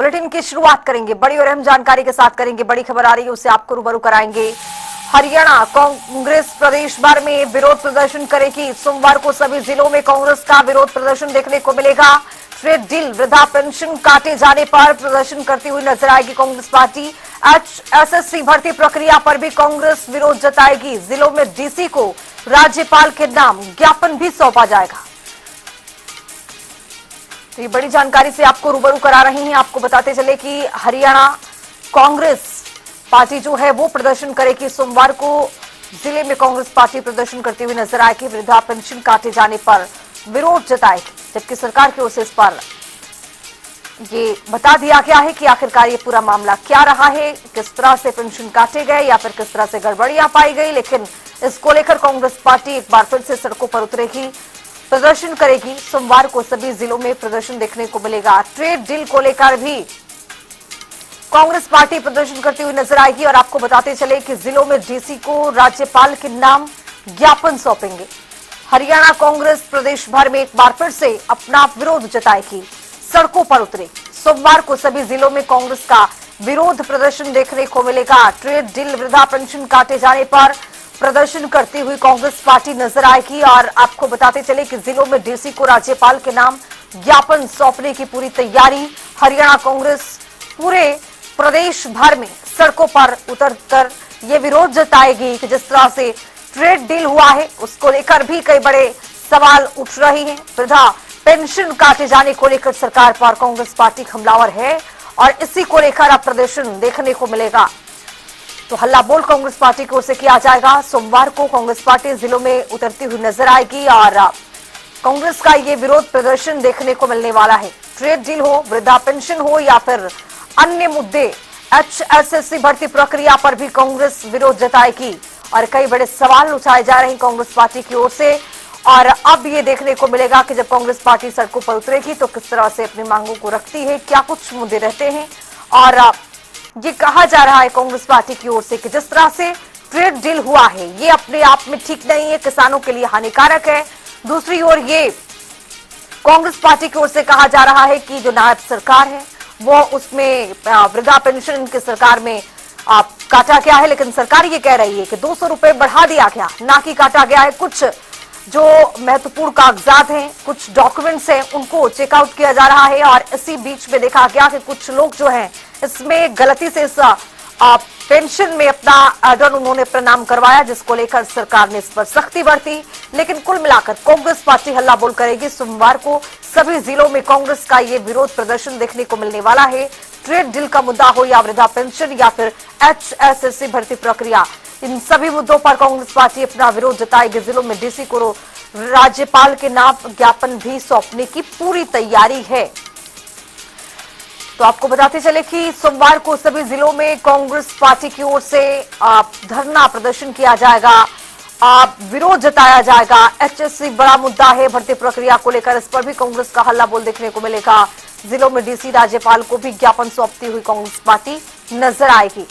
Bulletin की शुरुआत करेंगे, बड़ी और अहम जानकारी के साथ करेंगे। बड़ी खबर आ रही है, उससे आपको रूबरू कराएंगे। हरियाणा कांग्रेस प्रदेश भर में विरोध प्रदर्शन करेगी। सोमवार को सभी जिलों में कांग्रेस का विरोध प्रदर्शन देखने को मिलेगा। ट्रेड डील, वृद्धा पेंशन काटे जाने पर प्रदर्शन करती हुई नजर आएगी कांग्रेस पार्टी। एचएसएससी भर्ती प्रक्रिया पर भी कांग्रेस विरोध जताएगी। जिलों में डीसी को राज्यपाल के नाम ज्ञापन भी सौंपा जाएगा। तो ये बड़ी जानकारी से आपको रूबरू करा रही हैं। आपको बताते चले कि हरियाणा कांग्रेस पार्टी जो है वो प्रदर्शन करेगी। सोमवार को जिले में कांग्रेस पार्टी प्रदर्शन करती हुई नजर आएगी। वृद्धा पेंशन काटे जाने पर विरोध जताएगी, जबकि सरकार की ओर से इस पर ये बता दिया गया है कि आखिरकार ये पूरा मामला क्या रहा है, किस तरह से पेंशन काटे गए या फिर किस तरह से गड़बड़ियां पाई गई। लेकिन इसको लेकर कांग्रेस पार्टी एक बार फिर से सड़कों पर उतरेगी, प्रदर्शन करेगी। सोमवार को सभी जिलों में प्रदर्शन देखने को मिलेगा। ट्रेड डील को लेकर भी कांग्रेस पार्टी प्रदर्शन करती हुई नजर आएगी। और आपको बताते चले कि जिलों में डीसी को राज्यपाल के नाम ज्ञापन सौंपेंगे। हरियाणा कांग्रेस प्रदेश भर में एक बार फिर से अपना विरोध जताएगी, सड़कों पर उतरे। सोमवार को सभी जिलों में कांग्रेस का विरोध प्रदर्शन देखने को मिलेगा। ट्रेड डील, वृद्धा पेंशन काटे जाने पर प्रदर्शन करती हुई कांग्रेस पार्टी नजर आएगी। और आपको बताते चले कि जिलों में डीसी को राज्यपाल के नाम ज्ञापन सौंपने की पूरी तैयारी। हरियाणा कांग्रेस पूरे प्रदेश भर में सड़कों पर उतरकर ये विरोध जताएगी कि जिस तरह से ट्रेड डील हुआ है उसको लेकर भी कई बड़े सवाल उठ रहे हैं। वृद्धा पेंशन काटे जाने को लेकर सरकार पर कांग्रेस पार्टी हमलावर है और इसी को लेकर अब प्रदर्शन देखने को मिलेगा। तो हल्ला बोल कांग्रेस पार्टी की ओर से किया जाएगा। सोमवार को कांग्रेस पार्टी जिलों में उतरती हुई नजर आएगी और कांग्रेस का ये विरोध प्रदर्शन देखने को मिलने वाला है। ट्रेड डील हो, वृद्धा पेंशन हो या फिर अन्य मुद्दे, एचएसएससी भर्ती प्रक्रिया पर भी कांग्रेस विरोध जताएगी और कई बड़े सवाल उठाए जा रहे हैं कांग्रेस पार्टी की ओर से। और अब ये देखने को मिलेगा कि जब कांग्रेस पार्टी सड़कों पर उतरेगी तो किस तरह से अपनी मांगों को रखती है, क्या कुछ मुद्दे रहते हैं। और ये कहा जा रहा है कांग्रेस पार्टी की ओर से कि जिस तरह से ट्रेड डील हुआ है ये अपने आप में ठीक नहीं है, किसानों के लिए हानिकारक है। दूसरी ओर ये कांग्रेस पार्टी की ओर से कहा जा रहा है कि जो नायब सरकार है वो उसमें वृद्धा पेंशन इनकी सरकार में काटा गया है, लेकिन सरकार ये कह रही है कि 200 रुपए बढ़ा दिया गया, ना कि काटा गया है। कुछ जो महत्वपूर्ण कागजात हैं, कुछ डॉक्यूमेंट्स हैं, उनको चेकआउट किया जा रहा है। और इसी बीच में देखा गया कि कुछ लोग जो हैं इसमें गलती से इस पेंशन में अपना आर्डर उन्होंने प्रणाम करवाया, जिसको लेकर सरकार ने इस पर सख्ती बरती। लेकिन कुल मिलाकर कांग्रेस पार्टी हल्ला बोल करेगी। सोमवार को सभी जिलों में कांग्रेस का ये विरोध प्रदर्शन देखने को मिलने वाला है। ट्रेड डील का मुद्दा हो या वृद्धा पेंशन या फिर एचएसएससी भर्ती प्रक्रिया, इन सभी मुद्दों पर कांग्रेस पार्टी अपना विरोध जताएगी। जिलों में डीसी को राज्यपाल के नाम ज्ञापन भी सौंपने की पूरी तैयारी है। तो आपको बताते चले कि सोमवार को सभी जिलों में कांग्रेस पार्टी की ओर से धरना प्रदर्शन किया जाएगा, विरोध जताया जाएगा। एचएससी बड़ा मुद्दा है भर्ती प्रक्रिया को लेकर, इस पर भी कांग्रेस का हल्ला बोल देखने को मिलेगा। जिलों में डीसी राज्यपाल को भी ज्ञापन सौंपती हुई कांग्रेस पार्टी नजर आएगी।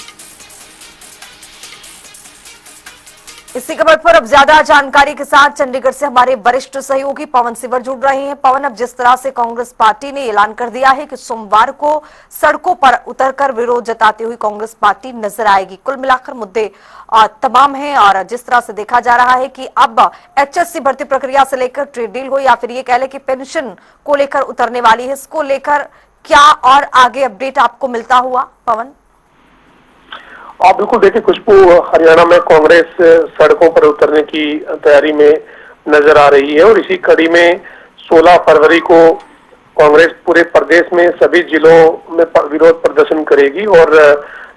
इसी खबर पर अब ज्यादा जानकारी के साथ चंडीगढ़ से हमारे वरिष्ठ सहयोगी पवन सिवर जुड़ रहे हैं। पवन, अब जिस तरह से कांग्रेस पार्टी ने ऐलान कर दिया है कि सोमवार को सड़कों पर उतरकर विरोध जताती हुई कांग्रेस पार्टी नजर आएगी, कुल मिलाकर मुद्दे तमाम हैं। और जिस तरह से देखा जा रहा है कि अब एचएससी भर्ती प्रक्रिया से लेकर ट्रेड डील हो या फिर ये कह ले कि पेंशन को लेकर उतरने वाली है, इसको लेकर क्या और आगे अपडेट आपको मिलता हुआ पवन? आप बिल्कुल देखिए खुशबू, हरियाणा में कांग्रेस सड़कों पर उतरने की तैयारी में नजर आ रही है। और इसी कड़ी में 16 फरवरी को कांग्रेस पूरे प्रदेश में सभी जिलों में विरोध प्रदर्शन करेगी और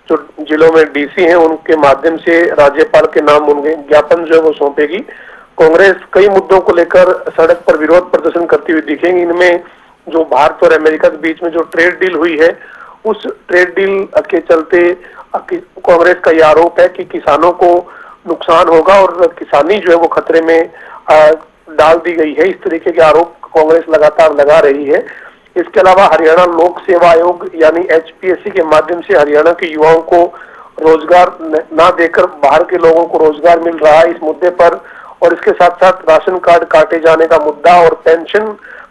जो जिलों में डीसी हैं उनके माध्यम से राज्यपाल के नाम उनके ज्ञापन जो है वो सौंपेगी। कांग्रेस कई मुद्दों को लेकर सड़क पर विरोध प्रदर्शन करती हुई दिखेंगी। इनमें जो भारत और अमेरिका के बीच में जो ट्रेड डील हुई है, उस ट्रेड डील के चलते कांग्रेस का यह आरोप है कि किसानों को नुकसान होगा और किसानी जो है वो खतरे में डाल दी गई है। इस तरीके के आरोप कांग्रेस लगातार लगा रही है। इसके अलावा हरियाणा लोक सेवा आयोग यानी एचपीएससी के माध्यम से हरियाणा के युवाओं को रोजगार ना देकर बाहर के लोगों को रोजगार मिल रहा है, इस मुद्दे पर। और इसके साथ साथ राशन कार्ड काटे जाने का मुद्दा और पेंशन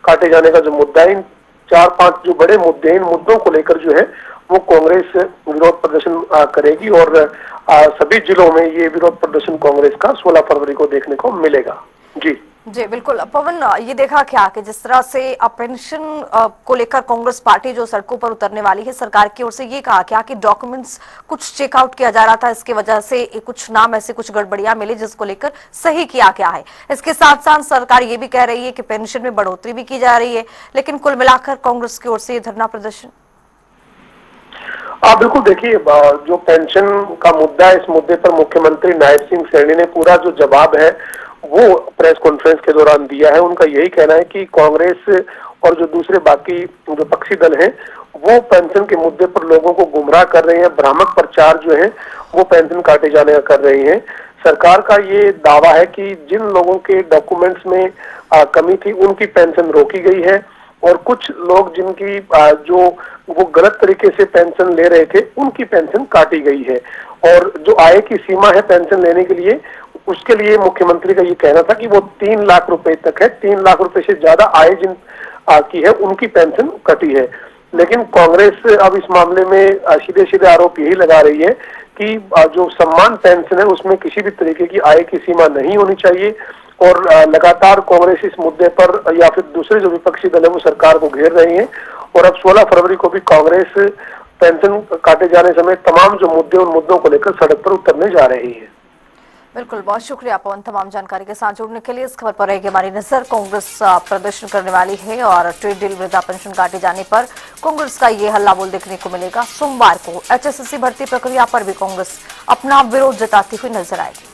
काटे जाने का जो मुद्दा है, इन 4-5 जो बड़े मुद्दे हैं, इन मुद्दों को लेकर जो है वो कांग्रेस विरोध प्रदर्शन करेगी और सभी जिलों में ये विरोध प्रदर्शन कांग्रेस का 16 फरवरी को देखने को मिलेगा। जी जी बिल्कुल। पवन, ये देखा क्या कि जिस तरह से पेंशन को लेकर कांग्रेस पार्टी जो सड़कों पर उतरने वाली है, सरकार की ओर से ये कहा क्या कि डॉक्यूमेंट्स कुछ चेकआउट किया जा रहा था, इसकी वजह से कुछ नाम ऐसे कुछ गड़बड़ियां मिली जिसको लेकर सही किया गया है। इसके साथ साथ सरकार ये भी कह रही है कि पेंशन में बढ़ोतरी भी की जा रही है, लेकिन कुल मिलाकर कांग्रेस की ओर से ये धरना प्रदर्शन। बिल्कुल, देखिए जो पेंशन का मुद्दा है, इस मुद्दे पर मुख्यमंत्री नायब सिंह सैनी ने पूरा जो जवाब है वो प्रेस कॉन्फ्रेंस के दौरान दिया है। उनका यही कहना है कि कांग्रेस और जो दूसरे बाकी जो विपक्षी दल हैं वो पेंशन के मुद्दे पर लोगों को गुमराह कर रहे हैं, भ्रामक प्रचार जो है वो पेंशन काटे जाने का कर रही है। सरकार का ये दावा है कि जिन लोगों के डॉक्यूमेंट्स में कमी थी उनकी पेंशन रोकी गई है और कुछ लोग जिनकी जो वो गलत तरीके से पेंशन ले रहे थे उनकी पेंशन काटी गई है। और जो आय की सीमा है पेंशन लेने के लिए, उसके लिए मुख्यमंत्री का ये कहना था कि वो 3 लाख रुपए तक है। 3 लाख रुपए से ज्यादा आय जिन की है उनकी पेंशन कटी है। लेकिन कांग्रेस अब इस मामले में सीधे सीधे आरोप यही लगा रही है कि जो सम्मान पेंशन है उसमें किसी भी तरीके की आय की सीमा नहीं होनी चाहिए। और लगातार कांग्रेस इस मुद्दे पर या फिर दूसरे जो विपक्षी दल है वो सरकार को घेर रही है। और अब 16 फरवरी को भी कांग्रेस पेंशन काटे जाने समेत तमाम जो मुद्दे, उन मुद्दों को लेकर सड़क पर उतरने जा रही है। बिल्कुल, बहुत शुक्रिया पवन तमाम जानकारी के साथ जुड़ने के लिए। इस खबर पर रहेगी हमारी नजर। कांग्रेस प्रदर्शन करने वाली है और ट्रेड डील वृद्धा पेंशन काटे जाने पर कांग्रेस का ये हल्ला बोल देखने को मिलेगा। सोमवार को एचएसएससी भर्ती प्रक्रिया पर भी कांग्रेस अपना विरोध जताती हुई नजर आएगी।